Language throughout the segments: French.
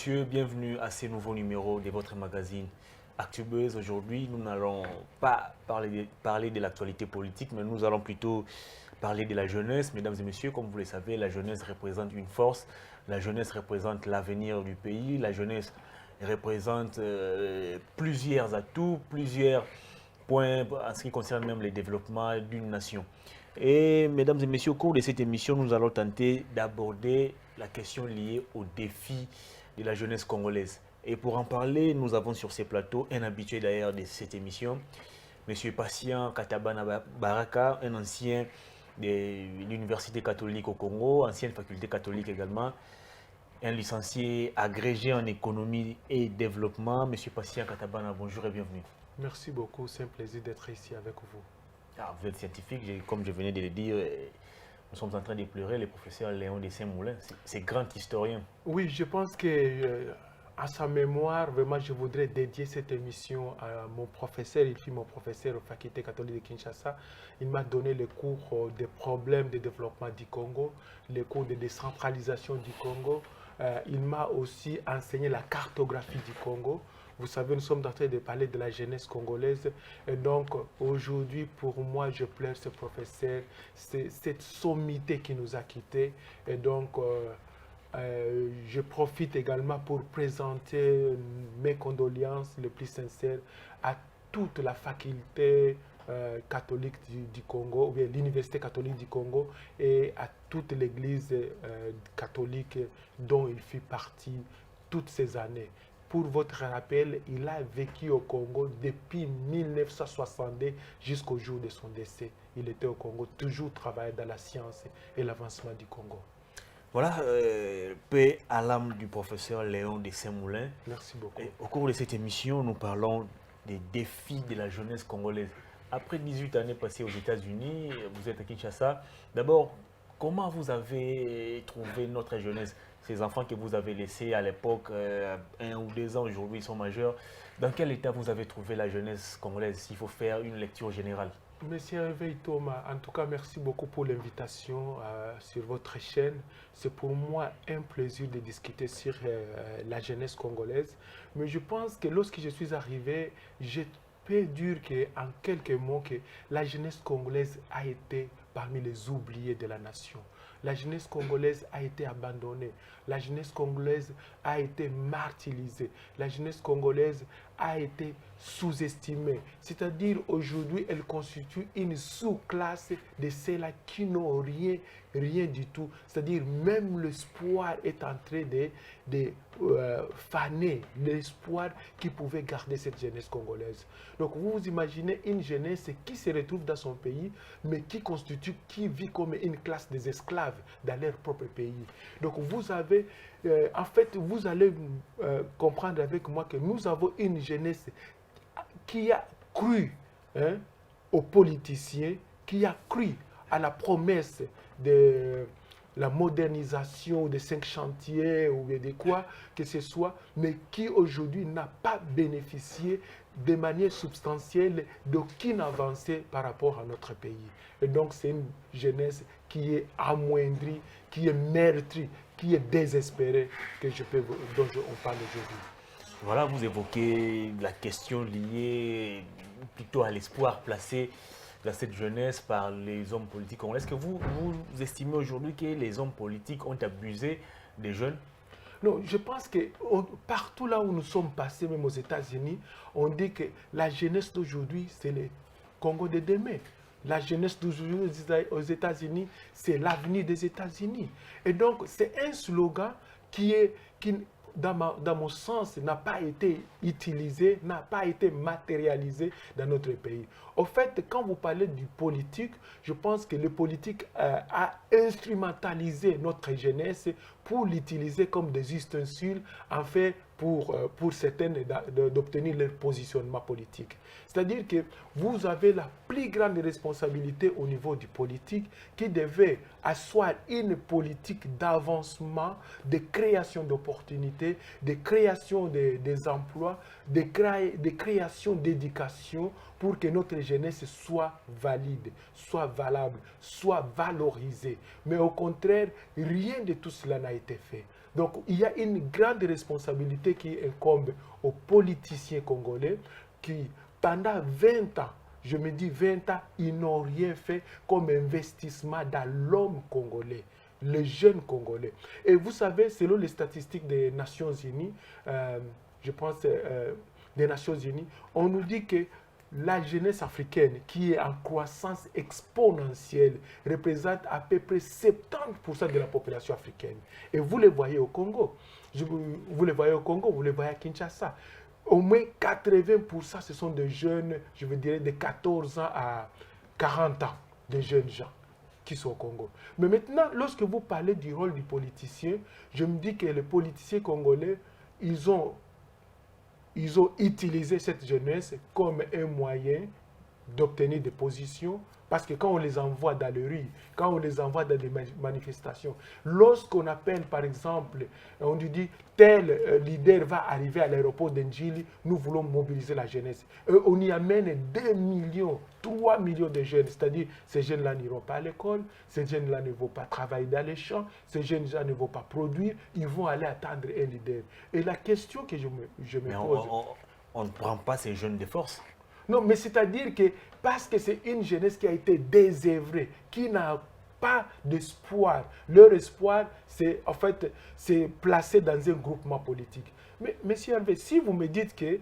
messieurs, bienvenue à ce nouveau numéro de votre magazine ActuBuzz. Aujourd'hui, nous n'allons pas parler de l'actualité politique, mais nous allons plutôt parler de la jeunesse. Mesdames et messieurs, comme vous le savez, la jeunesse représente une force, la jeunesse représente l'avenir du pays, la jeunesse représente plusieurs atouts, plusieurs points en ce qui concerne même le développement d'une nation. Et mesdames et messieurs, au cours de cette émission, nous allons tenter d'aborder la question liée aux défis de la jeunesse congolaise. Et pour en parler, nous avons sur ces plateaux un habitué d'ailleurs de cette émission, M. Patient Katabana Baraka, un ancien de l'Université catholique au Congo, ancienne faculté catholique également, un licencié agrégé en économie et développement. M. Patient Katabana, bonjour et bienvenue. Merci beaucoup, c'est un plaisir d'être ici avec vous. Ah, vous êtes scientifique, comme je venais de le dire, nous sommes en train de pleurer le professeur Léon de Saint-Moulin, c'est grand historien. Oui, je pense que à sa mémoire, vraiment, je voudrais dédier cette émission à mon professeur. Il fut mon professeur aux facultés catholiques de Kinshasa. Il m'a donné les cours des problèmes de développement du Congo, les cours de décentralisation du Congo. Il m'a aussi enseigné la cartographie du Congo. Vous savez, nous sommes en train de parler de la jeunesse congolaise. Et donc, aujourd'hui, pour moi, je pleure ce professeur. C'est cette sommité qui nous a quittés. Et donc, je profite également pour présenter mes condoléances les plus sincères à toute la faculté catholique du Congo, ou bien l'Université catholique du Congo, et à toute l'Église catholique dont il fit partie toutes ces années. Pour votre rappel, il a vécu au Congo depuis 1962 jusqu'au jour de son décès. Il était au Congo, toujours travaillé dans la science et l'avancement du Congo. Voilà, paix à l'âme du professeur Léon de Saint-Moulin. Merci beaucoup. Et au cours de cette émission, nous parlons des défis de la jeunesse congolaise. Après 18 années passées aux États-Unis, vous êtes à Kinshasa. D'abord, comment vous avez trouvé notre jeunesse? Ces enfants que vous avez laissés à l'époque, 1 ou 2 ans, aujourd'hui ils sont majeurs. Dans quel état vous avez trouvé la jeunesse congolaise, s'il faut faire une lecture générale? Monsieur Hervé Thomas, en tout cas, merci beaucoup pour l'invitation sur votre chaîne. C'est pour moi un plaisir de discuter sur la jeunesse congolaise. Mais je pense que lorsque je suis arrivé, je peux dire qu'en quelques mots, que la jeunesse congolaise a été parmi les oubliés de la nation. La jeunesse congolaise a été abandonnée. La jeunesse congolaise a été martyrisée. La jeunesse congolaise a été sous-estimée. C'est-à-dire aujourd'hui, elle constitue une sous-classe de ceux-là qui n'ont rien du tout. C'est-à-dire même l'espoir est en train de faner, l'espoir qui pouvait garder cette jeunesse congolaise. Donc vous vous imaginez une jeunesse qui se retrouve dans son pays, mais qui vit comme une classe des esclaves dans leur propre pays. Donc vous avez, en fait, vous allez comprendre avec moi que nous avons une jeunesse qui a cru aux politiciens, qui a cru à la promesse de la modernisation des 5 chantiers ou de quoi que ce soit, mais qui aujourd'hui n'a pas bénéficié de manière substantielle d'aucune avancée par rapport à notre pays. Et donc c'est une jeunesse qui est amoindrie, qui est meurtrie, qui est désespérée dont on parle aujourd'hui. Voilà, vous évoquez la question liée plutôt à l'espoir placé dans cette jeunesse par les hommes politiques congolais. Est-ce que vous estimez aujourd'hui que les hommes politiques ont abusé des jeunes? Non, je pense que partout là où nous sommes passés, même aux États-Unis, on dit que la jeunesse d'aujourd'hui, c'est le Congo de demain. La jeunesse d'aujourd'hui aux États-Unis, c'est l'avenir des États-Unis. Et donc, c'est un slogan qui dans mon sens, n'a pas été utilisé, n'a pas été matérialisé dans notre pays. Au fait, quand vous parlez du politique, je pense que le politique a instrumentalisé notre jeunesse pour l'utiliser comme des ustensiles, en fait, pour certaines d'obtenir leur positionnement politique. C'est-à-dire que vous avez la plus grande responsabilité au niveau du politique qui devait asseoir une politique d'avancement, de création d'opportunités, de création des emplois, de création d'éducation pour que notre jeunesse soit valide, soit valable, soit valorisée. Mais au contraire, rien de tout cela n'a été fait. Donc, il y a une grande responsabilité qui incombe aux politiciens congolais qui, pendant 20 ans, je me dis 20 ans, ils n'ont rien fait comme investissement dans l'homme congolais, les jeunes congolais. Et vous savez, selon les statistiques des Nations Unies, je pense des Nations Unies, on nous dit que la jeunesse africaine, qui est en croissance exponentielle, représente à peu près 70% de la population africaine. Et vous les voyez au Congo. Vous les voyez au Congo, vous les voyez à Kinshasa. Au moins 80%, ce sont des jeunes, je veux dire, de 14 ans à 40 ans, des jeunes gens qui sont au Congo. Mais maintenant, lorsque vous parlez du rôle du politicien, je me dis que les politiciens congolais, ils ont utilisé cette jeunesse comme un moyen d'obtenir des positions, parce que quand on les envoie dans les rues, quand on les envoie dans des manifestations, lorsqu'on appelle par exemple, on lui dit tel leader va arriver à l'aéroport d'Ndjili, nous voulons mobiliser la jeunesse. On y amène 2 millions, 3 millions de jeunes, c'est-à-dire ces jeunes-là n'iront pas à l'école, ces jeunes-là ne vont pas travailler dans les champs, ces jeunes-là ne vont pas produire, ils vont aller attendre un leader. Et la question que je me pose... On ne prend pas ces jeunes de force. Non, mais c'est-à-dire que parce que c'est une jeunesse qui a été désœuvrée, qui n'a pas d'espoir. Leur espoir, c'est en fait, c'est placé dans un groupement politique. Mais monsieur Hervé, si vous me dites que,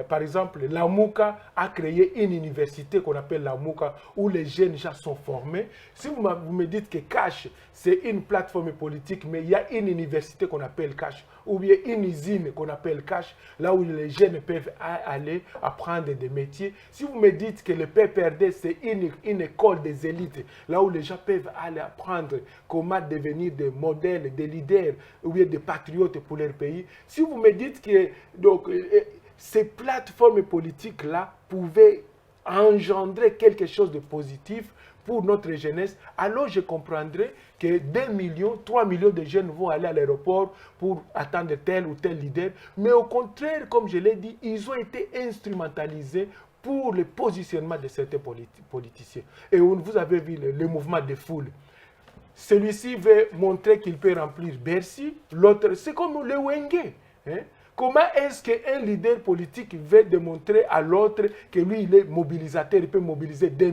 par exemple, la Mouka a créé une université qu'on appelle la Mouka, où les jeunes gens sont formés, si vous me dites que Cash, c'est une plateforme politique, mais il y a une université qu'on appelle Cash, ou bien une usine qu'on appelle Cash, là où les jeunes peuvent aller apprendre des métiers. Si vous me dites que le PPRD, c'est une école des élites, là où les gens peuvent aller apprendre comment devenir des modèles, des leaders, ou bien des patriotes pour leur pays. Si vous me dites que donc, ces plateformes politiques-là pouvaient engendrer quelque chose de positif pour notre jeunesse, alors je comprendrais que 2 millions, 3 millions de jeunes vont aller à l'aéroport pour attendre tel ou tel leader. Mais au contraire, comme je l'ai dit, ils ont été instrumentalisés pour le positionnement de certains politiciens. Et vous avez vu le mouvement de foule. Celui-ci veut montrer qu'il peut remplir Bercy, l'autre, c'est comme le Wenge. Hein? Comment est-ce qu'un leader politique veut démontrer à l'autre que lui, il est mobilisateur, il peut mobiliser 2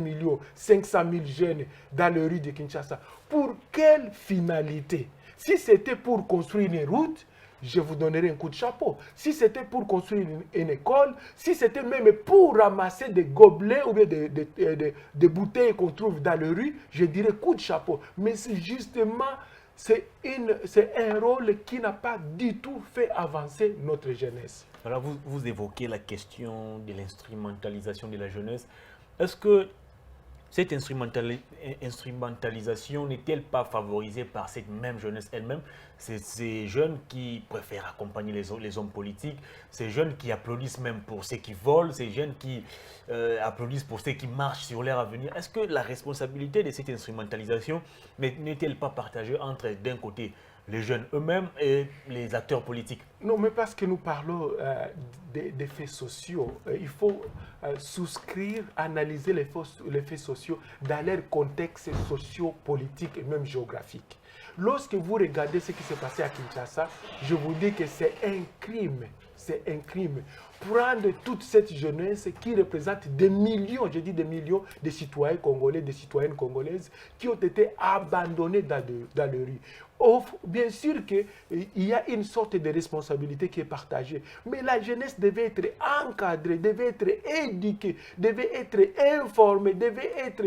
500 000 jeunes dans les rues de Kinshasa? Pour quelle finalité? Si c'était pour construire une route, je vous donnerai un coup de chapeau. Si c'était pour construire une école, si c'était même pour ramasser des gobelets ou bien des bouteilles qu'on trouve dans les rues, je dirais coup de chapeau. Mais c'est justement... c'est un rôle qui n'a pas du tout fait avancer notre jeunesse. Alors vous évoquez la question de l'instrumentalisation de la jeunesse. Est-ce que cette instrumentalisation n'est-elle pas favorisée par cette même jeunesse elle-même? Ces jeunes qui préfèrent accompagner les hommes politiques, ces jeunes qui applaudissent même pour ceux qui volent, ces jeunes qui applaudissent pour ceux qui marchent sur leur avenir. Est-ce que la responsabilité de cette instrumentalisation n'est-elle pas partagée entre, d'un côté, les jeunes eux-mêmes et les acteurs politiques? Non, mais parce que nous parlons des faits sociaux, il faut souscrire, analyser les faits sociaux dans leur contexte socio-politique et même géographique. Lorsque vous regardez ce qui s'est passé à Kinshasa, je vous dis que c'est un crime. C'est un crime. Prendre toute cette jeunesse qui représente des millions, je dis des millions de citoyens congolais, de citoyennes congolaises qui ont été abandonnés dans les rues. Bien sûr qu'il y a une sorte de responsabilité qui est partagée, mais la jeunesse devait être encadrée, devait être éduquée, devait être informée, devait être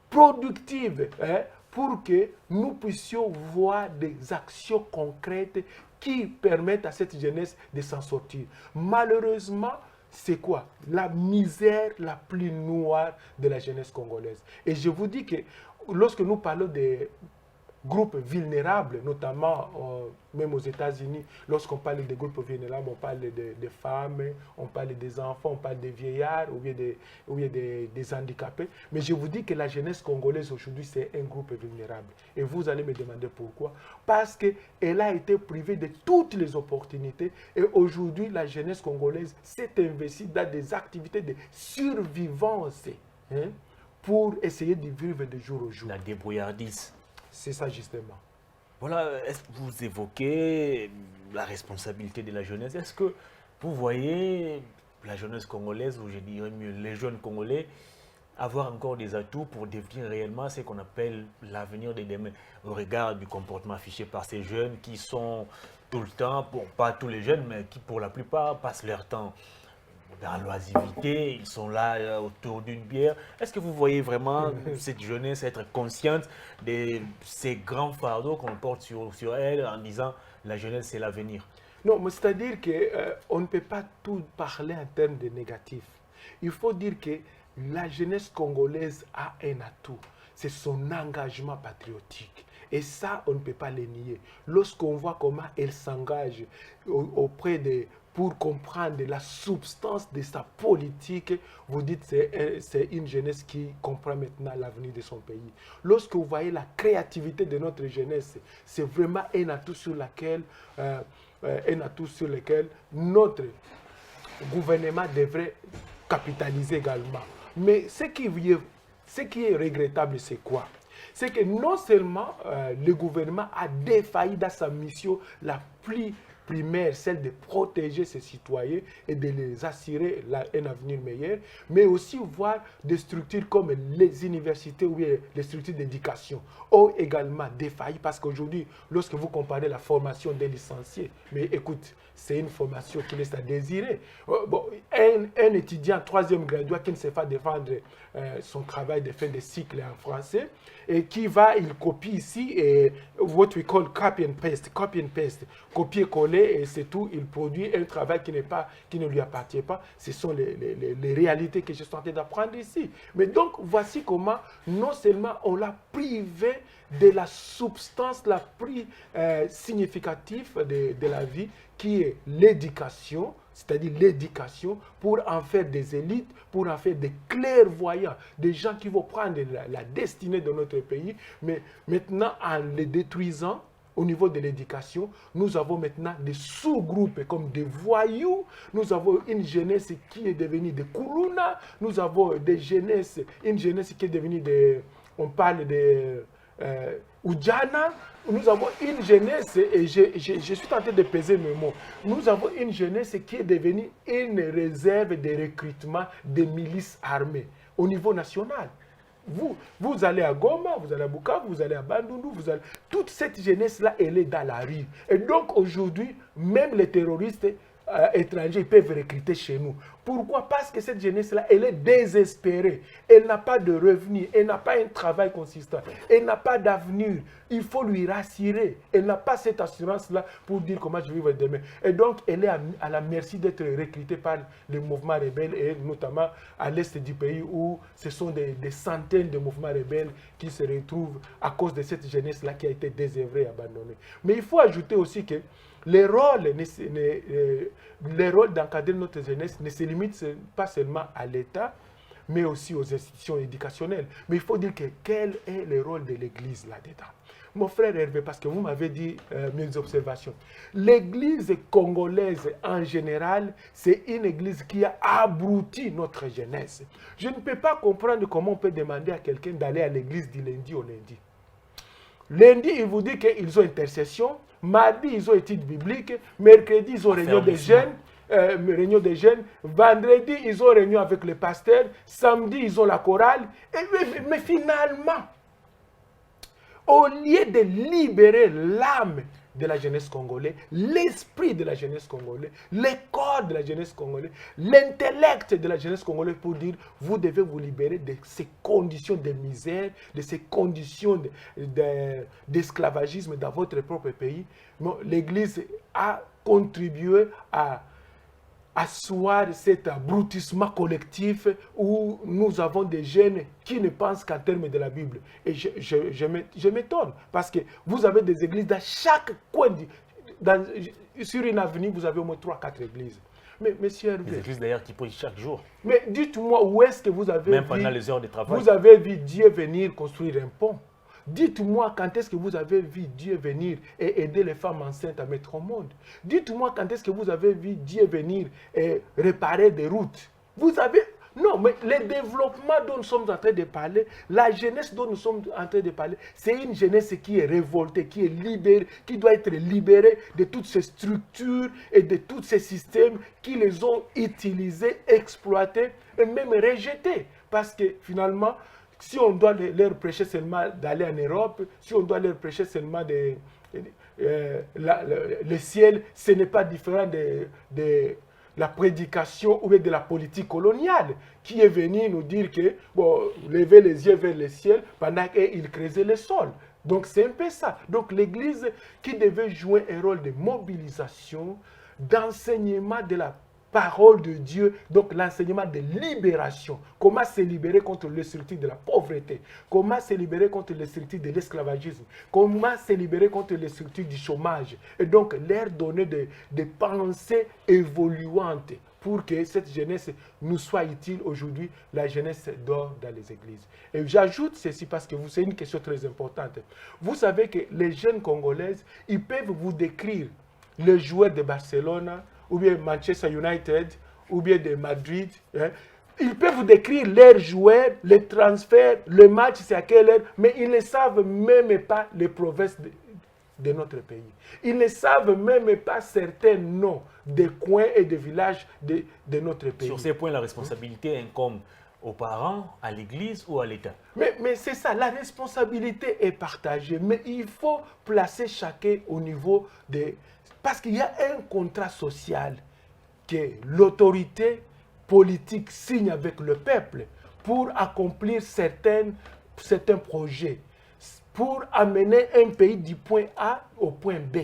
productive, hein, pour que nous puissions voir des actions concrètes qui permettent à cette jeunesse de s'en sortir. Malheureusement, c'est quoi? La misère la plus noire de la jeunesse congolaise. Et je vous dis que lorsque nous parlons des groupes vulnérables, notamment même aux États-Unis, lorsqu'on parle des groupes vulnérables, on parle des femmes, on parle des enfants, on parle des vieillards ou bien des handicapés. Mais je vous dis que la jeunesse congolaise aujourd'hui, c'est un groupe vulnérable. Et vous allez me demander pourquoi. Parce qu'elle a été privée de toutes les opportunités. Et aujourd'hui, la jeunesse congolaise s'est investie dans des activités de survivance, hein, pour essayer de vivre de jour au jour. La débrouillardise. C'est ça justement. Voilà, est-ce que vous évoquez la responsabilité de la jeunesse? Est-ce que vous voyez la jeunesse congolaise, ou je dirais mieux les jeunes Congolais, avoir encore des atouts pour devenir réellement ce qu'on appelle l'avenir de demain, au regard du comportement affiché par ces jeunes qui sont tout le temps, bon, pas tous les jeunes, mais qui pour la plupart passent leur temps dans l'oisivité, ils sont là autour d'une bière. Est-ce que vous voyez vraiment cette jeunesse être consciente de ces grands fardeaux qu'on porte sur elle en disant la jeunesse c'est l'avenir? Non, mais c'est-à-dire qu'on ne peut pas tout parler en termes de négatif. Il faut dire que la jeunesse congolaise a un atout, c'est son engagement patriotique. Et ça, on ne peut pas le nier. Lorsqu'on voit comment elle s'engage auprès de, pour comprendre la substance de sa politique, vous dites que c'est une jeunesse qui comprend maintenant l'avenir de son pays. Lorsque vous voyez la créativité de notre jeunesse, c'est vraiment un atout sur lequel notre gouvernement devrait capitaliser également. Mais ce qui est regrettable, c'est quoi? C'est que non seulement le gouvernement a défailli dans sa mission la plus primaire, celle de protéger ses citoyens et de les assurer un avenir meilleur, mais aussi voir des structures comme les universités ou les structures d'éducation ont également défailli parce qu'aujourd'hui, lorsque vous comparez la formation des licenciés, mais écoute, c'est une formation qui laisse à désirer. Bon, un étudiant troisième graduat qui ne sait pas défendre son travail de fin de cycle en français et qui va, il copie ici et what we call copy and paste, copier-coller et c'est tout, il produit un travail qui ne lui appartient pas. Ce sont les réalités que je suis en train d'apprendre ici. Mais donc, voici comment non seulement on l'a privé de la substance la plus significative de la vie, qui est l'éducation, c'est-à-dire l'éducation pour en faire des élites, pour en faire des clairvoyants, des gens qui vont prendre la destinée de notre pays, mais maintenant en les détruisant, au niveau de l'éducation, nous avons maintenant des sous-groupes comme des voyous, nous avons une jeunesse qui est devenue des Koulouna, nous avons une jeunesse qui est devenue des, on parle de Oudjana, nous avons une jeunesse, et je suis tenté de peser mes mots, nous avons une jeunesse qui est devenue une réserve de recrutement des milices armées au niveau national. Vous allez à Goma, vous allez à Bukavu, vous allez à Bandundu, toute cette jeunesse-là, elle est dans la rue. Et donc aujourd'hui, même les terroristes étrangers peuvent recruter chez nous. Pourquoi? Parce que cette jeunesse-là, elle est désespérée. Elle n'a pas de revenus, elle n'a pas un travail consistant, elle n'a pas d'avenir. Il faut lui rassurer. Elle n'a pas cette assurance-là pour dire comment je vais vivre demain. Et donc, elle est à la merci d'être recrutée par les mouvements rebelles, et notamment à l'est du pays où ce sont des centaines de mouvements rebelles qui se retrouvent à cause de cette jeunesse-là qui a été désœuvrée et abandonnée. Mais il faut ajouter aussi que les rôles d'encadrer notre jeunesse ne se limitent pas seulement à l'État, mais aussi aux institutions éducationnelles. Mais il faut dire que quel est le rôle de l'Église là-dedans? Mon frère Hervé, parce que vous m'avez dit mes observations. L'Église congolaise en général, c'est une Église qui a abruti notre jeunesse. Je ne peux pas comprendre comment on peut demander à quelqu'un d'aller à l'Église du lundi au lundi. Lundi, il vous dit qu'ils ont intercession. Mardi, ils ont études bibliques. Mercredi, ils ont réunion des jeunes. Vendredi, ils ont réunion avec le pasteur. Samedi, ils ont la chorale. Mais finalement, au lieu de libérer l'âme de la jeunesse congolaise, l'esprit de la jeunesse congolaise, le corps de la jeunesse congolaise, l'intellect de la jeunesse congolaise pour dire vous devez vous libérer de ces conditions de misère, de ces conditions d'esclavagisme dans votre propre pays. L'Église a contribué à asseoir cet abrutissement collectif où nous avons des jeunes qui ne pensent qu'en termes de la Bible. Et je m'étonne parce que vous avez des églises dans chaque coin, sur une avenue, vous avez au moins 3-4 églises. Mais monsieur Hervé, les églises d'ailleurs qui prient chaque jour. Mais dites-moi où est-ce que vous avez même pendant les heures de travail. Vous avez vu Dieu venir construire un pont? Dites-moi quand est-ce que vous avez vu Dieu venir et aider les femmes enceintes à mettre au monde. Dites-moi quand est-ce que vous avez vu Dieu venir et réparer des routes. Non, mais le développement dont nous sommes en train de parler, la jeunesse dont nous sommes en train de parler, c'est une jeunesse qui est révoltée, qui est libérée, qui doit être libérée de toutes ces structures et de tous ces systèmes qui les ont utilisés, exploités et même rejetés. Parce que finalement, si on doit leur prêcher seulement d'aller en Europe, si on doit leur prêcher seulement le ciel, ce n'est pas différent de la prédication ou de la politique coloniale qui est venue nous dire que, bon, lever les yeux vers le ciel pendant qu'ils creusaient le sol. Donc c'est un peu ça. Donc l'Église qui devait jouer un rôle de mobilisation, d'enseignement de la parole de Dieu, donc l'enseignement de libération. Comment se libérer contre les structures de la pauvreté, comment se libérer contre les structures de l'esclavagisme, comment se libérer contre les structures du chômage. Et donc leur donner des pensées évoluantes pour que cette jeunesse nous soit utile aujourd'hui. La jeunesse dort dans les églises. Et j'ajoute ceci parce que c'est une question très importante. Vous savez que les jeunes Congolaises, ils peuvent vous décrire les joueurs de Barcelone, ou bien Manchester United, ou bien de Madrid. Hein. Ils peuvent vous décrire leurs joueurs, les transferts, le match, c'est à quelle heure, mais ils ne savent même pas les provinces de notre pays. Ils ne savent même pas certains noms des coins et des villages de notre pays. Sur ces points, la responsabilité incombe aux parents, à l'Église ou à l'État. Mais c'est ça, la responsabilité est partagée, mais il faut placer chacun au niveau des... Parce qu'il y a un contrat social que l'autorité politique signe avec le peuple pour accomplir certains projets, pour amener un pays du point A au point B.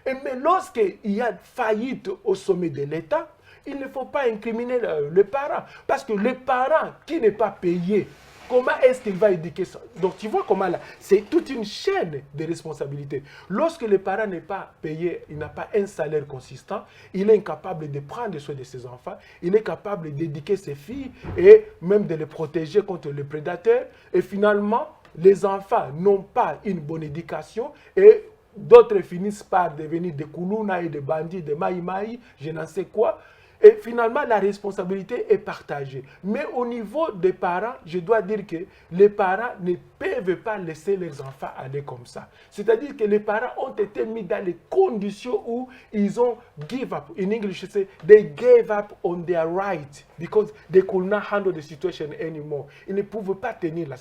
Mais lorsqu'il y a faillite au sommet de l'État, il ne faut pas incriminer le parent. Parce que le parent qui n'est pas payé, comment est-ce qu'il va éduquer ça? Donc tu vois comment là, c'est toute une chaîne de responsabilités. Lorsque le parent n'est pas payé, il n'a pas un salaire consistant, il est incapable de prendre soin de ses enfants, il est capable d'éduquer ses filles et même de les protéger contre les prédateurs. Et finalement, les enfants n'ont pas une bonne éducation et d'autres finissent par devenir des koulouna et des bandits, des maïmaï, je n'en sais quoi. Et finalement, la responsabilité est partagée. Mais au niveau des parents, je dois dire que les parents ne peuvent pas laisser leurs enfants aller comme ça. C'est-à-dire que les parents ont été mis dans les conditions où ils ont give up. In English, c'est they gave up on their right because they could not handle the situation anymore. Ils ne pouvaient pas tenir la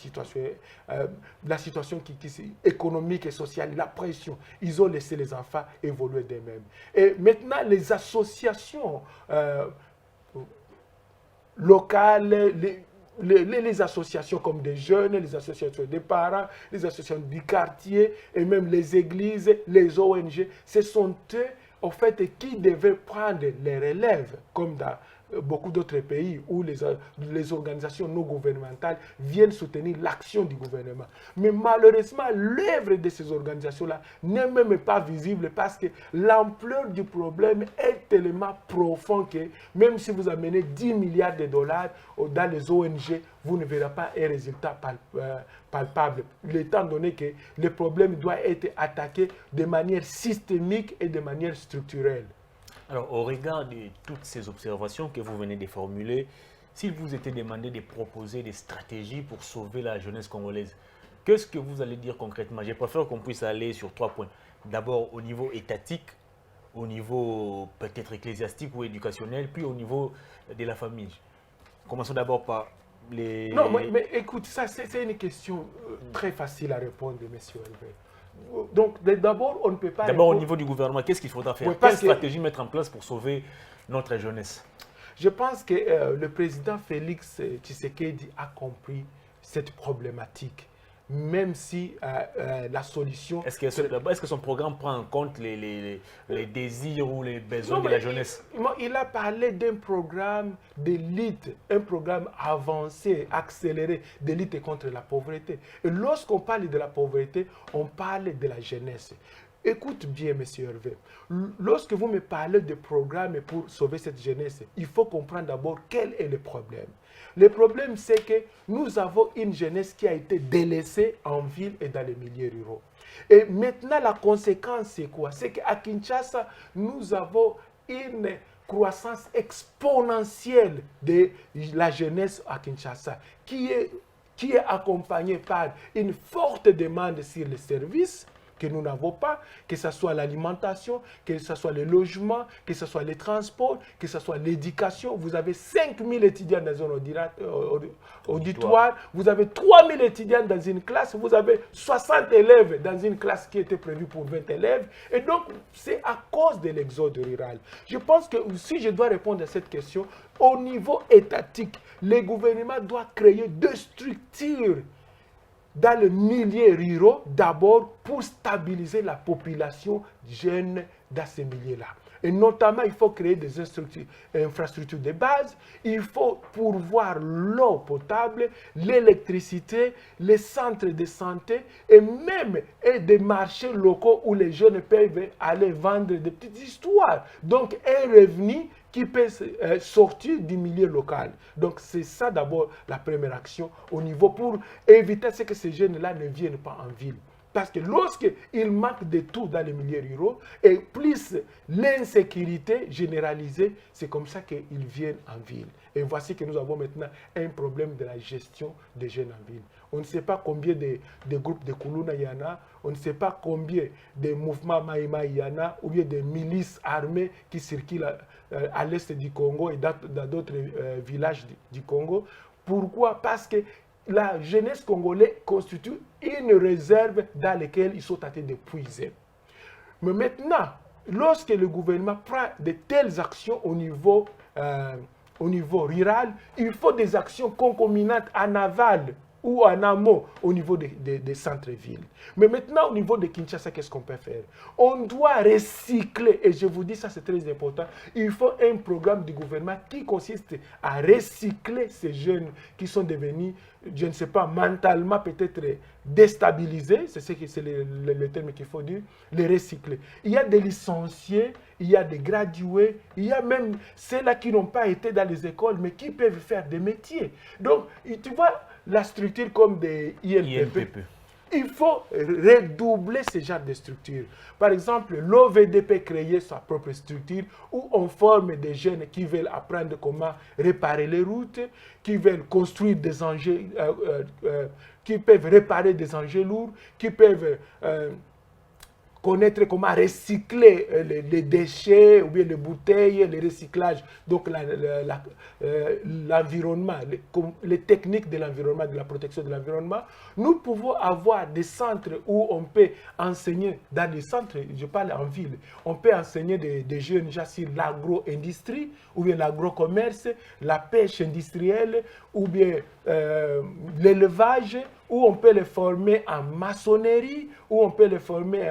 situation qui économique et sociale, la pression. Ils ont laissé les enfants évoluer d'eux-mêmes. Et maintenant, les associations locales, les associations comme des jeunes, les associations des parents, les associations du quartier et même les églises, les ONG, ce sont eux, en fait, qui devaient prendre les relèves, comme dans beaucoup d'autres pays où les organisations non gouvernementales viennent soutenir l'action du gouvernement. Mais malheureusement, l'œuvre de ces organisations-là n'est même pas visible parce que l'ampleur du problème est tellement profond que même si vous amenez 10 milliards de dollars dans les ONG, vous ne verrez pas un résultat palpable, étant donné que le problème doit être attaqué de manière systémique et de manière structurelle. Alors, au regard de toutes ces observations que vous venez de formuler, s'il vous était demandé de proposer des stratégies pour sauver la jeunesse congolaise, qu'est-ce que vous allez dire concrètement? Je préfère qu'on puisse aller sur 3 points. D'abord, au niveau étatique, au niveau peut-être ecclésiastique ou éducationnel, puis au niveau de la famille. Commençons d'abord par les... Non, mais écoute, ça c'est une question très facile à répondre, monsieur Hervé. Donc, d'abord, on ne peut pas... D'abord, au niveau du gouvernement, qu'est-ce qu'il faudra faire? Quelle stratégie mettre en place pour sauver notre jeunesse? Je pense que le président Félix Tshisekedi a compris cette problématique, même si la solution... Est-ce que son programme prend en compte les désirs ou les besoins de la jeunesse? Il a parlé d'un programme de lutte, un programme avancé, accéléré de lutte contre la pauvreté. Et lorsqu'on parle de la pauvreté, on parle de la jeunesse. Écoute bien, monsieur Hervé. Lorsque vous me parlez de programme pour sauver cette jeunesse, il faut comprendre d'abord quel est le problème. Le problème, c'est que nous avons une jeunesse qui a été délaissée en ville et dans les milieux ruraux. Et maintenant, la conséquence, c'est quoi? C'est qu'à Kinshasa, nous avons une croissance exponentielle de la jeunesse à Kinshasa, qui est accompagnée par une forte demande sur les services que nous n'avons pas, que ce soit l'alimentation, que ce soit le logement, que ce soit les transports, que ce soit l'éducation. Vous avez 5 000 étudiants dans un auditoire, vous avez 3 000 étudiants dans une classe, vous avez 60 élèves dans une classe qui était prévue pour 20 élèves. Et donc, c'est à cause de l'exode rural. Je pense que si je dois répondre à cette question, au niveau étatique, le gouvernement doit créer 2 structures dans le milieu rural, d'abord pour stabiliser la population jeune dans ces milieux-là. Et notamment, il faut créer des infrastructures de base, il faut pourvoir l'eau potable, l'électricité, les centres de santé et même des marchés locaux où les jeunes peuvent aller vendre des petites histoires. Donc, un revenu qui peut sortir du milieu local. Donc, c'est ça d'abord la première action au niveau pour éviter que ces jeunes-là ne viennent pas en ville. Parce que lorsqu'il manque de tout dans les milieux ruraux, et plus l'insécurité généralisée, c'est comme ça qu'ils viennent en ville. Et voici que nous avons maintenant un problème de la gestion des jeunes en ville. On ne sait pas combien de groupes de Kuluna il y en a, on ne sait pas combien de mouvements Maïma il y en a, ou bien des milices armées qui circulent à l'est du Congo et dans d'autres villages du Congo. Pourquoi? Parce que la jeunesse congolaise constitue une réserve dans laquelle ils sont en train de puiser. Mais maintenant, lorsque le gouvernement prend de telles actions au niveau rural, il faut des actions concomitantes en aval ou en amont au niveau des centres-villes. Mais maintenant, au niveau de Kinshasa, qu'est-ce qu'on peut faire? On doit recycler, et je vous dis ça, c'est très important. Il faut un programme du gouvernement qui consiste à recycler ces jeunes qui sont devenus, je ne sais pas, mentalement peut-être déstabilisés, c'est le terme qu'il faut dire, les recycler. Il y a des licenciés, il y a des gradués, il y a même ceux-là qui n'ont pas été dans les écoles, mais qui peuvent faire des métiers. Donc, tu vois, la structure comme des INPP. Il faut redoubler ce genre de structures. Par exemple, l'OVDP créer sa propre structure où on forme des jeunes qui veulent apprendre comment réparer les routes, qui veulent construire des engins, qui peuvent réparer des engins lourds, qui peuvent connaître comment recycler les déchets ou bien les bouteilles, le recyclage, donc l'environnement, les techniques de l'environnement, de la protection de l'environnement. Nous pouvons avoir des centres où on peut enseigner, dans des centres, je parle en ville, on peut enseigner des jeunes déjà sur l'agro-industrie, ou bien l'agro-commerce, la pêche industrielle, ou bien l'élevage, où on peut les former en maçonnerie, où on peut les former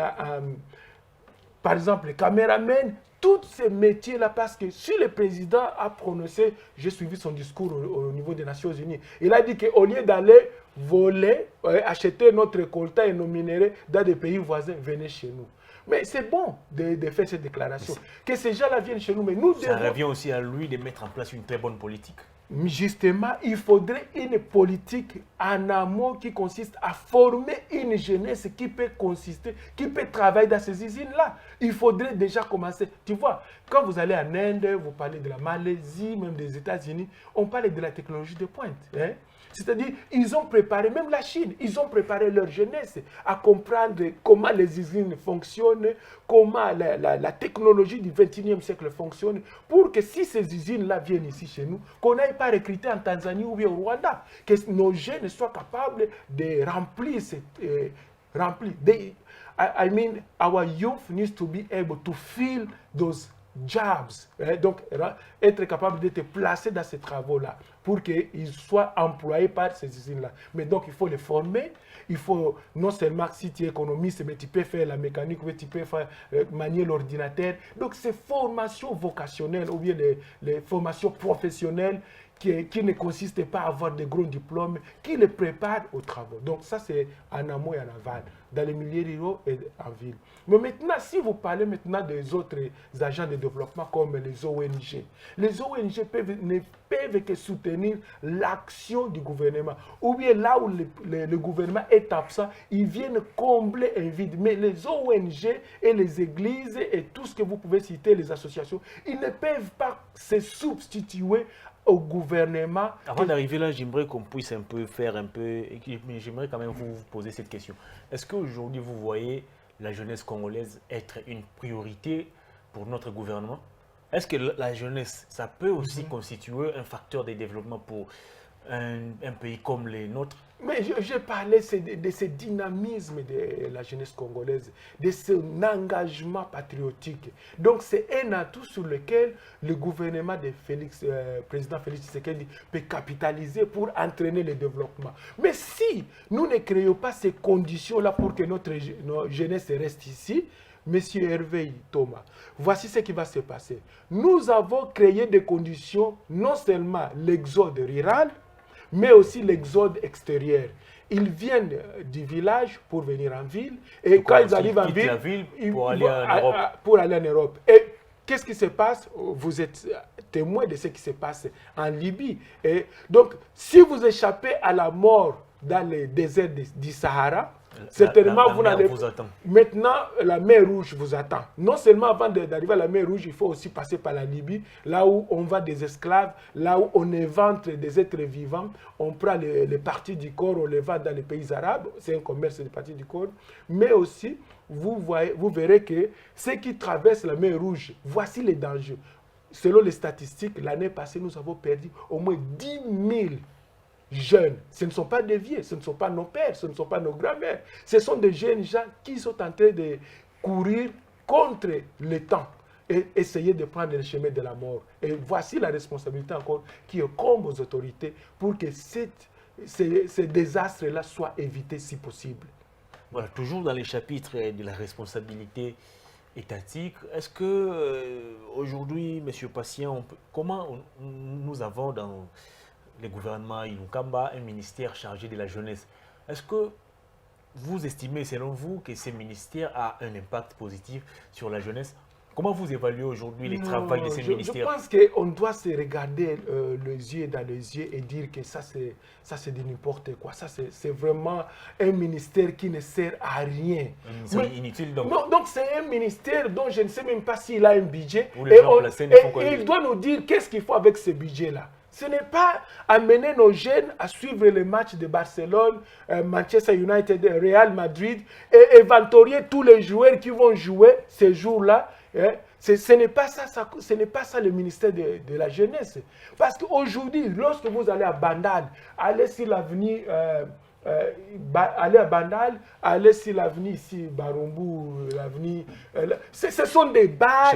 par exemple, les caméramens, tous ces métiers-là, parce que si le président a prononcé, j'ai suivi son discours au niveau des Nations Unies, il a dit qu'au lieu d'aller voler, acheter notre coltan et nos minéraux dans des pays voisins, venez chez nous. Mais c'est bon de faire cette déclaration, que ces gens-là viennent chez nous, mais nous ça revient aussi à lui de mettre en place une très bonne politique. Justement, il faudrait une politique en amont qui consiste à former une jeunesse qui peut travailler dans ces usines-là. Il faudrait déjà commencer. Tu vois, quand vous allez en Inde, vous parlez de la Malaisie, même des États-Unis, on parle de la technologie de pointe. Hein? C'est-à-dire, ils ont préparé, même la Chine, ils ont préparé leur jeunesse à comprendre comment les usines fonctionnent, comment la technologie du 21e siècle fonctionne, pour que si ces usines-là viennent ici chez nous, qu'on n'aille pas recruter en Tanzanie ou bien au Rwanda, que nos jeunes soient capables de remplir I mean, our youth needs to be able to fill those jobs. Donc, être capable d'être placé dans ces travaux-là pour qu'ils soient employés par ces usines-là. Mais donc, il faut les former. Il faut non seulement, si tu es économiste, mais tu peux faire la mécanique, mais tu peux faire, manier l'ordinateur. Donc, ces formations vocationnelles ou bien les formations professionnelles qui ne consistent pas à avoir de gros diplômes, qui les préparent aux travaux. Donc ça, c'est en amont et en aval, dans les milieux ruraux et en ville. Mais maintenant, si vous parlez maintenant des autres agents de développement comme les ONG ne peuvent que soutenir soutenir l'action du gouvernement. Ou bien là où le gouvernement est absent, ils viennent combler un vide. Mais les ONG et les églises et tout ce que vous pouvez citer, les associations, ils ne peuvent pas se substituer au gouvernement. Avant d'arriver là, j'aimerais qu'on puisse un peu faire mais j'aimerais quand même vous poser cette question. Est-ce qu'aujourd'hui, vous voyez la jeunesse congolaise être une priorité pour notre gouvernement? Est-ce que la jeunesse, ça peut aussi constituer un facteur de développement pour un pays comme les nôtres? Mais je parlais de ce dynamisme de la jeunesse congolaise, de son engagement patriotique. Donc c'est un atout sur lequel le gouvernement de président Félix Tshisekedi peut capitaliser pour entraîner le développement. Mais si nous ne créons pas ces conditions-là pour que notre jeunesse reste ici, Monsieur Hervé Thomas, voici ce qui va se passer. Nous avons créé des conditions, non seulement l'exode rural, mais aussi l'exode extérieur. Ils viennent du village pour venir en ville, et quand ils arrivent en ville, ils pour aller en Europe. Pour aller en Europe. Et qu'est-ce qui se passe? Vous êtes témoin de ce qui se passe en Libye. Et donc, si vous échappez à la mort dans les déserts du Sahara, certainement, vous n'allez pas. Maintenant, la mer Rouge vous attend. Non seulement avant d'arriver à la mer Rouge, il faut aussi passer par la Libye, là où on vend des esclaves, là où on évente des êtres vivants. On prend les parties du corps, on les vend dans les pays arabes. C'est un commerce des parties du corps. Mais aussi, vous verrez que ceux qui traversent la mer Rouge, voici les dangers. Selon les statistiques, l'année passée, nous avons perdu au moins 10 000 jeunes. Ce ne sont pas des vieux, ce ne sont pas nos pères, ce ne sont pas nos grands-mères. Ce sont des jeunes gens qui sont en train de courir contre le temps et essayer de prendre le chemin de la mort. Et voici la responsabilité encore qui incombe aux autorités pour que ces désastres-là soient évités si possible. Voilà, toujours dans les chapitres de la responsabilité étatique, est-ce que aujourd'hui, M. Patient, comment nous avons dans le gouvernement Ilukamba un ministère chargé de la jeunesse? Est-ce que vous estimez, selon vous, que ce ministère a un impact positif sur la jeunesse? Comment vous évaluez aujourd'hui le travail de ces ministères? Je pense qu'on doit se regarder les yeux dans les yeux et dire que ça c'est de n'importe quoi. Ça c'est vraiment un ministère qui ne sert à rien. C'est inutile donc. Non, donc c'est un ministère dont je ne sais même pas s'il a un budget. Et il doit nous dire qu'est-ce qu'il faut avec ce budget-là. Ce n'est pas amener nos jeunes à suivre les matchs de Barcelone, Manchester United, Real Madrid et inventorier tous les joueurs qui vont jouer ces jours-là. Ce n'est pas ça le ministère de la jeunesse. Parce qu'aujourd'hui, lorsque vous allez à Bandal, allez sur l'avenue aller à Bandal, aller sur l'avenue ici, Barumbu, l'avenue. Ce sont des bars,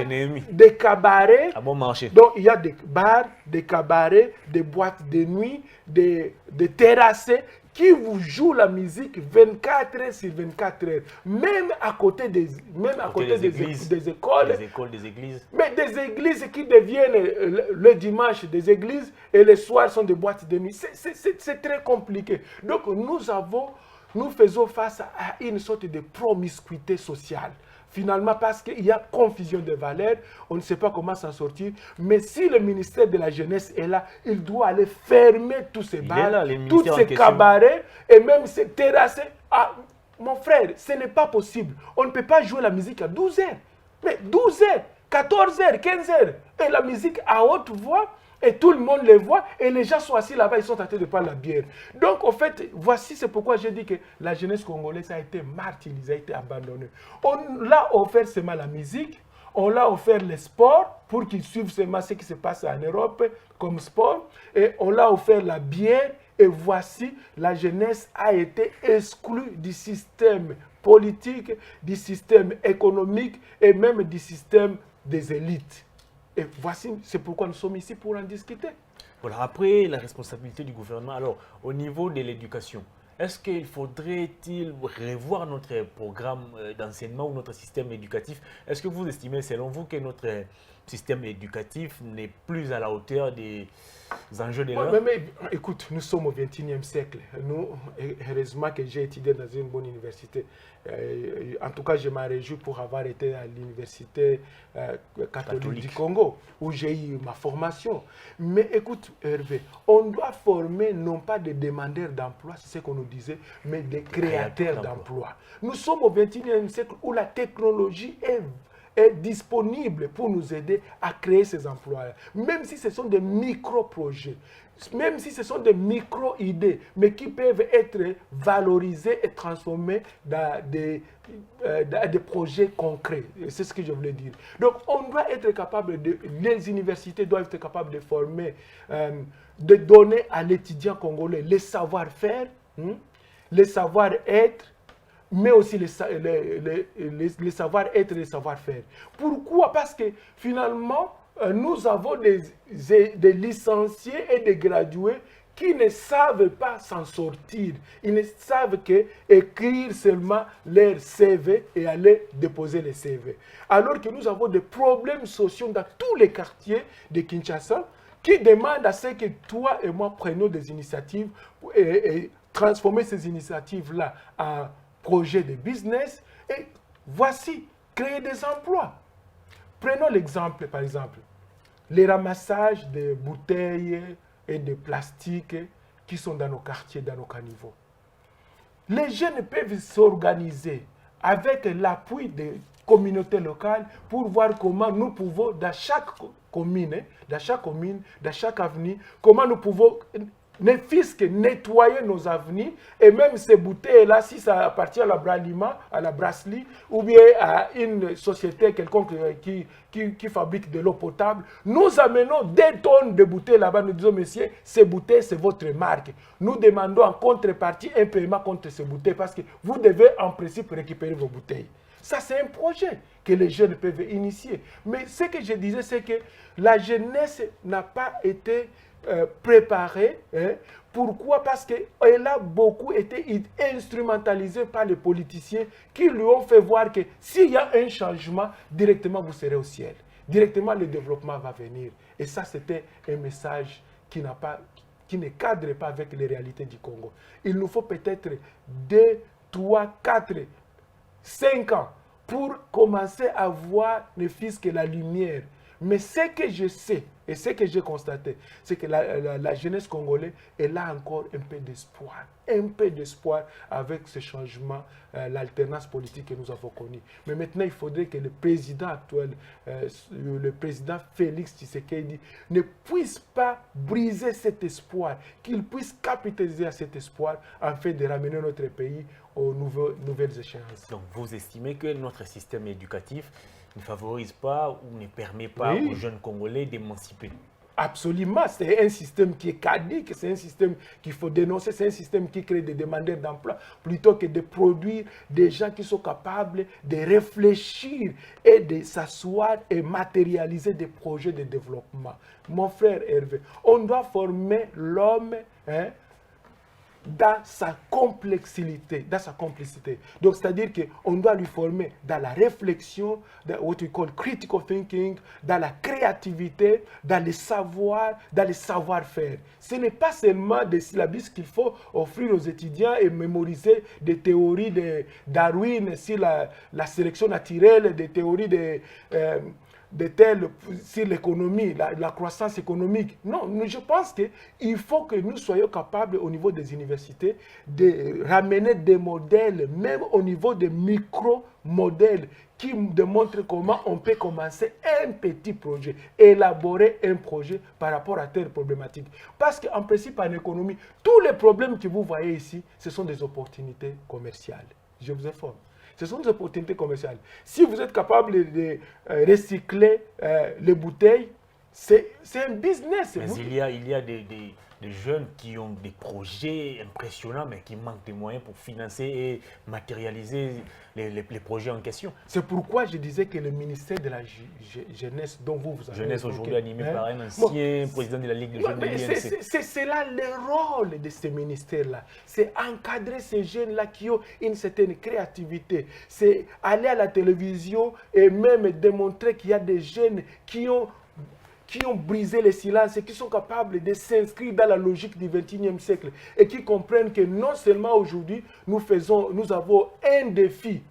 des cabarets. À bon marché. Donc il y a des bars, des cabarets, des boîtes de nuit, des terrasses qui vous jouent la musique 24 heures sur 24 heures. Même à côté des écoles. Des églises. Mais des églises qui deviennent le dimanche des églises et les soirs sont des boîtes de nuit. C'est très compliqué. Donc nous faisons face à une sorte de promiscuité sociale. Finalement, parce qu'il y a confusion de valeurs, on ne sait pas comment s'en sortir. Mais si le ministère de la Jeunesse est là, il doit aller fermer tous ces bars, tous ces cabarets et même ces terrasses. Ah, mon frère, ce n'est pas possible. On ne peut pas jouer la musique à 12 heures. Mais 12 heures, 14 heures, 15 heures. Et la musique à haute voix. Et tout le monde les voit et les gens sont assis là-bas, ils sont en train de prendre la bière. Donc, en fait, voici, c'est pourquoi j'ai dit que la jeunesse congolaise a été martyrisée, a été abandonnée. On l'a offert seulement la musique, on l'a offert le sport pour qu'ils suivent seulement ce qui se passe en Europe comme sport, et on l'a offert la bière, et voici, la jeunesse a été exclue du système politique, du système économique et même du système des élites. Et voici, c'est pourquoi nous sommes ici pour en discuter. Voilà, après la responsabilité du gouvernement, alors au niveau de l'éducation, est-ce qu'il faudrait-il revoir notre programme d'enseignement ou notre système éducatif? Est-ce que vous estimez, selon vous, que notre système éducatif n'est plus à la hauteur des enjeux de Ouais, l'heure? mais écoute, nous sommes au XXIe siècle. Nous, heureusement que j'ai étudié dans une bonne université. En tout cas, je m'en réjouis pour avoir été à l'université catholique du Congo, où j'ai eu ma formation. Mais écoute, Hervé, on doit former non pas des demandeurs d'emploi, c'est ce qu'on nous disait, mais des créateurs d'emploi. Nous sommes au XXIe siècle où la technologie est disponible pour nous aider à créer ces emplois. Même si ce sont des micro-projets, même si ce sont des micro-idées, mais qui peuvent être valorisés et transformés dans des projets concrets. C'est ce que je voulais dire. Donc, on doit être capable les universités doivent être capables de former, de donner à l'étudiant congolais les savoir-faire, les savoir-être, mais aussi les savoir-être et les savoir-faire. Pourquoi? Parce que finalement, nous avons des licenciés et des gradués qui ne savent pas s'en sortir. Ils ne savent qu'écrire seulement leur CV et aller déposer les CV. Alors que nous avons des problèmes sociaux dans tous les quartiers de Kinshasa qui demandent à ce que toi et moi prenions des initiatives et transformer ces initiatives-là en projet de business et voici, créer des emplois. Prenons l'exemple, par exemple, les ramassages de bouteilles et de plastique qui sont dans nos quartiers, dans nos caniveaux. Les jeunes peuvent s'organiser avec l'appui des communautés locales pour voir comment nous pouvons, dans chaque commune, dans chaque avenue, comment nous pouvons ne fût-ce que nettoyer nos avenues et même ces bouteilles-là, si ça appartient à la Bralima, à la brasserie ou bien à une société quelconque qui fabrique de l'eau potable, nous amenons des tonnes de bouteilles là-bas, nous disons, monsieur, ces bouteilles, c'est votre marque. Nous demandons en contrepartie un paiement contre ces bouteilles parce que vous devez en principe récupérer vos bouteilles. Ça, c'est un projet que les jeunes peuvent initier. Mais ce que je disais, c'est que la jeunesse n'a pas été préparée. Pourquoi? Parce qu'elle a beaucoup été instrumentalisée par les politiciens qui lui ont fait voir que s'il y a un changement, directement vous serez au ciel. Directement le développement va venir. Et ça, c'était un message qui ne cadre pas avec les réalités du Congo. Il nous faut peut-être 2, 3, 4, 5 ans pour commencer à voir ne fût-ce que la lumière. Mais ce que je sais et ce que j'ai constaté, c'est que la jeunesse congolaise, elle a encore un peu d'espoir avec ce changement, l'alternance politique que nous avons connue. Mais maintenant, il faudrait que le président actuel, le président Félix Tshisekedi, ne puisse pas briser cet espoir, qu'il puisse capitaliser à cet espoir afin de ramener notre pays aux nouvelles échéances. Donc, vous estimez que notre système éducatif ne favorise pas ou ne permet pas aux jeunes Congolais d'émanciper? Absolument, c'est un système qui est caduque, c'est un système qu'il faut dénoncer, c'est un système qui crée des demandeurs d'emploi plutôt que de produire des gens qui sont capables de réfléchir et de s'asseoir et matérialiser des projets de développement. Mon frère Hervé, on doit former l'homme dans sa complexité, Donc, c'est-à-dire qu'on doit lui former dans la réflexion, dans what we call critical thinking, dans la créativité, dans les savoirs, dans les savoir-faire. Ce n'est pas seulement des syllabus qu'il faut offrir aux étudiants et mémoriser des théories de Darwin sur la sélection naturelle, des théories sur l'économie, la croissance économique. Non, je pense qu'il faut que nous soyons capables au niveau des universités de ramener des modèles, même au niveau des micro-modèles qui démontrent comment on peut commencer un petit projet, élaborer un projet par rapport à telle problématique. Parce qu'en principe, en économie, tous les problèmes que vous voyez ici, ce sont des opportunités commerciales. Je vous informe. Ce sont des opportunités commerciales. Si vous êtes capable de recycler les bouteilles, C'est un business. Mais il y a des jeunes qui ont des projets impressionnants, mais qui manquent de moyens pour financer et matérialiser les projets en question. C'est pourquoi je disais que le ministère de la jeunesse dont vous avez Jeunesse évoqué, aujourd'hui animée par un ancien président de la Ligue des jeunes de l'INC. C'est là le rôle de ces ministères-là. C'est encadrer ces jeunes-là qui ont une certaine créativité. C'est aller à la télévision et même démontrer qu'il y a des jeunes qui ont brisé le silence et qui sont capables de s'inscrire dans la logique du XXIe siècle et qui comprennent que non seulement aujourd'hui, nous avons un défi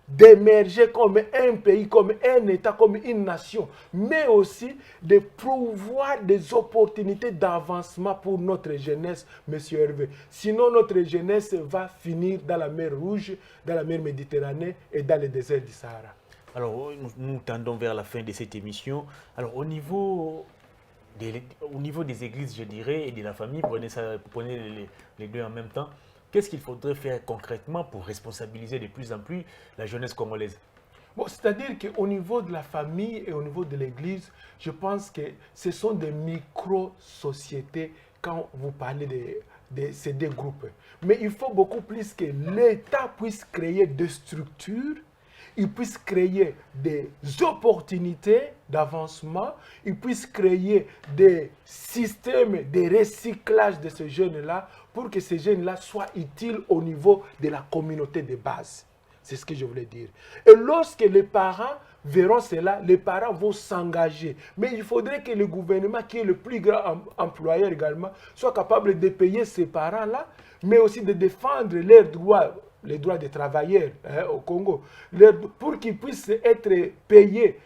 d'émerger comme un pays, comme un État, comme une nation, mais aussi de pouvoir des opportunités d'avancement pour notre jeunesse, M. Hervé. Sinon, notre jeunesse va finir dans la mer Rouge, dans la mer Méditerranée et dans le désert du Sahara. Alors, nous tendons vers la fin de cette émission. Alors, au niveau des églises, je dirais, et de la famille, prenez les deux en même temps, qu'est-ce qu'il faudrait faire concrètement pour responsabiliser de plus en plus la jeunesse congolaise? Bon, c'est-à-dire qu'au niveau de la famille et au niveau de l'église, je pense que ce sont des micro-sociétés quand vous parlez de ces deux groupes. Mais il faut beaucoup plus que l'État puisse créer des structures, il puisse créer des opportunités d'avancement, il puisse créer des systèmes de recyclage de ces jeunes-là pour que ces jeunes-là soient utiles au niveau de la communauté de base. C'est ce que je voulais dire. Et lorsque les parents verront cela, les parents vont s'engager. Mais il faudrait que le gouvernement, qui est le plus grand employeur également, soit capable de payer ces parents-là, mais aussi de défendre leurs droits, les droits des travailleurs au Congo, pour qu'ils puissent être payés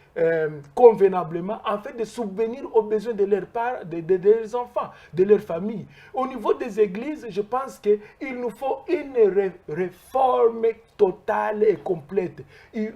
convenablement, en fait de subvenir aux besoins de leurs parents, de leurs enfants, de leurs familles. Au niveau des églises, je pense qu'il nous faut une réforme totale et complète,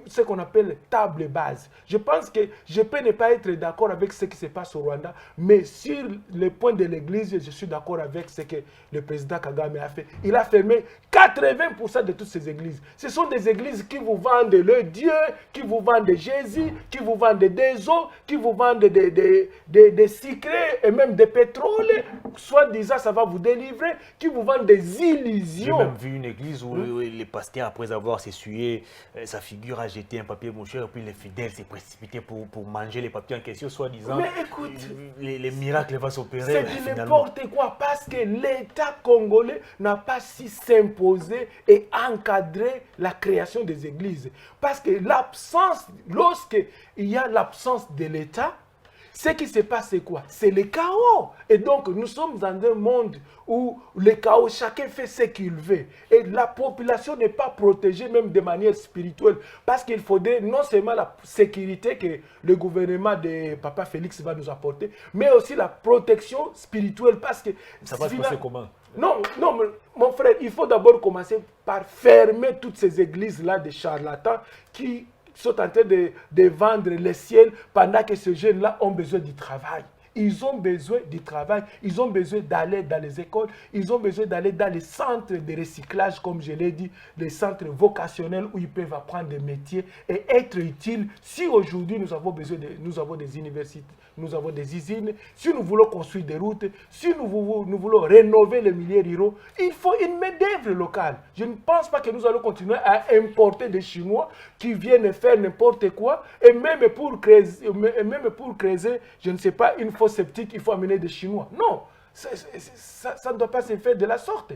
ce qu'on appelle table base. Je pense que je peux ne pas être d'accord avec ce qui se passe au Rwanda, mais sur le point de l'église, je suis d'accord avec ce que le président Kagame a fait. Il a fermé 80% de toutes ces églises. Ce sont des églises qui vous vendent le Dieu, qui vous vendent Jésus, qui vous vendent des eaux, qui vous vendent des secrets et même des pétroles, soit disant ça va vous délivrer, qui vous vendent des illusions. J'ai même vu une église où les pasteurs, après avoir s'essuyé sa figure, a jeté un papier mouchoir et puis les fidèles s'est précipité pour manger les papiers en question, soit disant mais écoute, les miracles vont s'opérer. C'est n'importe quoi parce que l'État congolais n'a pas si s'imposer et encadrer la création des églises. Parce que lorsqu'il y a l'absence de l'État, ce qui se passe, c'est quoi? C'est le chaos. Et donc, nous sommes dans un monde où le chaos, chacun fait ce qu'il veut. Et la population n'est pas protégée, même de manière spirituelle. Parce qu'il faudrait non seulement la sécurité que le gouvernement de Papa Félix va nous apporter, mais aussi la protection spirituelle. Parce que ça va se passer comment? Non, mon frère, il faut d'abord commencer par fermer toutes ces églises-là de charlatans qui sont en train de vendre le ciel pendant que ces jeunes-là ont besoin du travail. Ils ont besoin du travail, ils ont besoin d'aller dans les écoles, ils ont besoin d'aller dans les centres de recyclage, comme je l'ai dit, les centres vocationnels où ils peuvent apprendre des métiers et être utiles. Si aujourd'hui nous avons des universités, nous avons des usines, si nous voulons construire des routes, si nous voulons rénover les milieux ruraux, il faut une main-d'œuvre locale. Je ne pense pas que nous allons continuer à importer des Chinois qui viennent faire n'importe quoi, et même pour créer, je ne sais pas, une fosse septique, il faut amener des Chinois. Non, ça ne doit pas se faire de la sorte.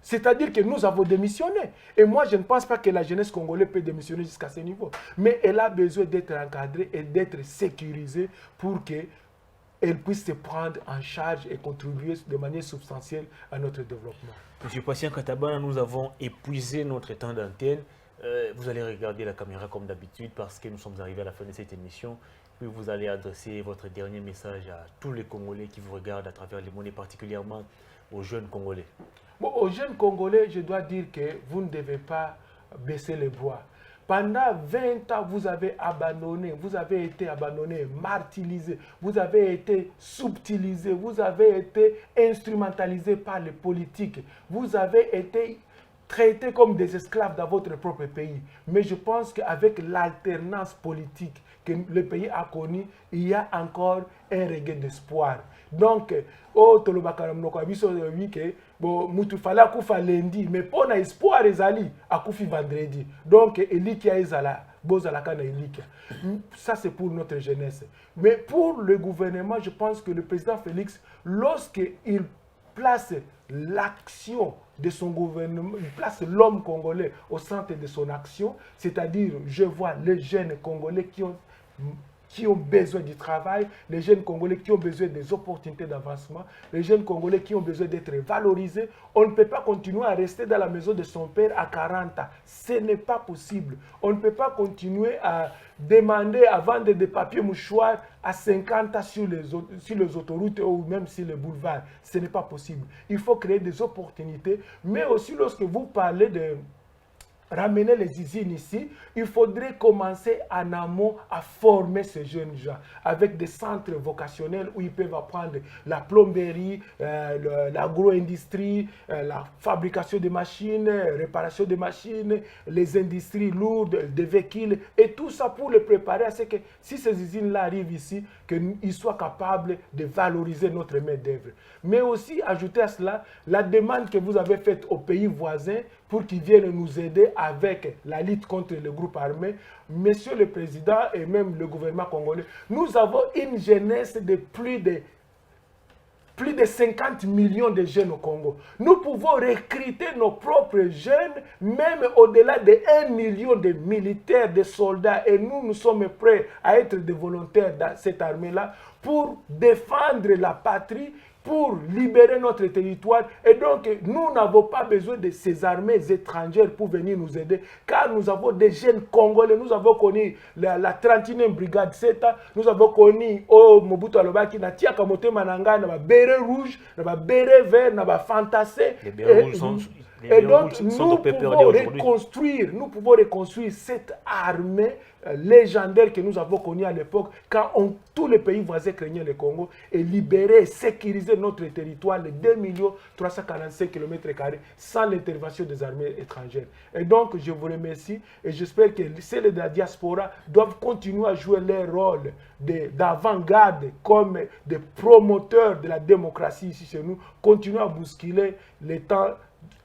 C'est-à-dire que nous avons démissionné. Et moi, je ne pense pas que la jeunesse congolaise peut démissionner jusqu'à ce niveau. Mais elle a besoin d'être encadrée et d'être sécurisée pour qu'elle puisse se prendre en charge et contribuer de manière substantielle à notre développement. Monsieur Patient Kataba, nous avons épuisé notre temps d'antenne. Vous allez regarder la caméra comme d'habitude parce que nous sommes arrivés à la fin de cette émission. Puis vous allez adresser votre dernier message à tous les Congolais qui vous regardent à travers les monnaies, particulièrement aux jeunes Congolais. Bon, aux jeunes Congolais, je dois dire que vous ne devez pas baisser les bras. Pendant 20 ans, vous avez été abandonné, martyrisé, vous avez été subtilisé, vous avez été instrumentalisé par les politiques, vous avez été traités comme des esclaves dans votre propre pays. Mais je pense qu'avec l'alternance politique que que le pays a connu, il y a encore un regret d'espoir. Donc, oh, tolobakaram no kwa biso wike, bon, mutu fala kufa lundi, mais pour espoir ezali, akufi vendredi. Donc, elikia ezala, bozala kana elikia. Ça, c'est pour notre jeunesse. Mais pour le gouvernement, je pense que le président Félix, lorsqu'il place l'action de son gouvernement, il place l'homme congolais au centre de son action, c'est-à-dire, je vois les jeunes congolais qui ont besoin du travail, les jeunes Congolais qui ont besoin des opportunités d'avancement, les jeunes Congolais qui ont besoin d'être valorisés. On ne peut pas continuer à rester dans la maison de son père à 40 ans. Ce n'est pas possible. On ne peut pas continuer à demander à vendre des papiers mouchoirs à 50 ans sur les autoroutes ou même sur les boulevards. Ce n'est pas possible. Il faut créer des opportunités, mais aussi lorsque vous parlez de ramener les usines ici, il faudrait commencer en amont à former ces jeunes gens avec des centres vocationnels où ils peuvent apprendre la plomberie, l'agro-industrie, la fabrication de machines, réparation de machines, les industries lourdes, des véhicules et tout ça pour les préparer à ce que si ces usines-là arrivent ici, qu'ils soient capables de valoriser notre main-d'œuvre. Mais aussi, ajouter à cela, la demande que vous avez faite aux pays voisins pour qu'ils viennent nous aider avec la lutte contre le groupe armé. Monsieur le Président et même le gouvernement congolais, nous avons une jeunesse de plus de 50 millions de jeunes au Congo. Nous pouvons recruter nos propres jeunes, même au-delà de 1 million de militaires, de soldats. Et nous sommes prêts à être des volontaires dans cette armée-là pour défendre la patrie, pour libérer notre territoire. Et donc, nous n'avons pas besoin de ces armées étrangères pour venir nous aider, car nous avons des jeunes Congolais. Nous avons connu la 31e brigade CETA, nous avons connu Mobutu Alobaki, na tia kamote mananga, na ba béret rouge, na ba béret vert, na ba fantassé. Les bérets rouges sont... Et donc, nous pouvons reconstruire cette armée légendaire que nous avons connue à l'époque, quand tous les pays voisins craignaient le Congo, et libérer, sécuriser notre territoire, les 2 345 km² sans l'intervention des armées étrangères. Et donc, je vous remercie et j'espère que celles de la diaspora doivent continuer à jouer leur rôle d'avant-garde comme des promoteurs de la démocratie ici chez nous, continuer à bousculer les temps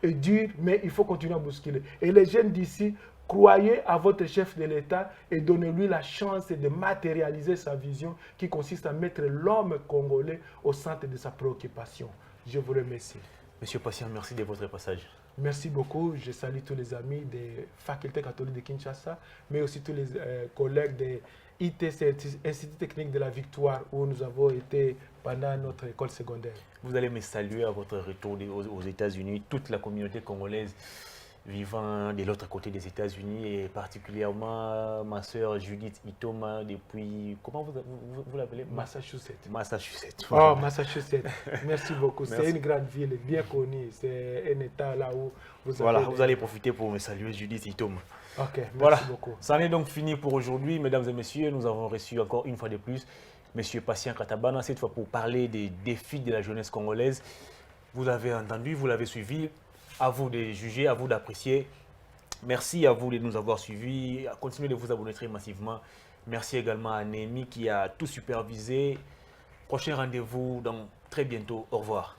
est dur, mais il faut continuer à bousculer. Et les jeunes d'ici, croyez à votre chef de l'État et donnez-lui la chance de matérialiser sa vision qui consiste à mettre l'homme congolais au centre de sa préoccupation. Je vous remercie. Monsieur Patient, merci de votre passage. Merci beaucoup. Je salue tous les amis des facultés catholiques de Kinshasa, mais aussi tous les collègues de ITC, Institut technique de la Victoire, où nous avons été pendant notre école secondaire. Vous allez me saluer à votre retour aux États-Unis, toute la communauté congolaise vivant de l'autre côté des États-Unis et particulièrement ma sœur Judith Itoma depuis, comment vous l'appelez? Massachusetts. Massachusetts. Oh, Massachusetts. Merci beaucoup. C'est une grande ville, bien connue. C'est un état là où vous allez profiter pour me saluer Judith Itoma. Ok, merci beaucoup. Ça en est donc fini pour aujourd'hui, mesdames et messieurs. Nous avons reçu encore une fois de plus Monsieur Patient Katabana, cette fois pour parler des défis de la jeunesse congolaise. Vous avez entendu, vous l'avez suivi. À vous de juger, à vous d'apprécier. Merci à vous de nous avoir suivis. Continuez de vous abonner très massivement. Merci également à Némi qui a tout supervisé. Prochain rendez-vous dans très bientôt. Au revoir.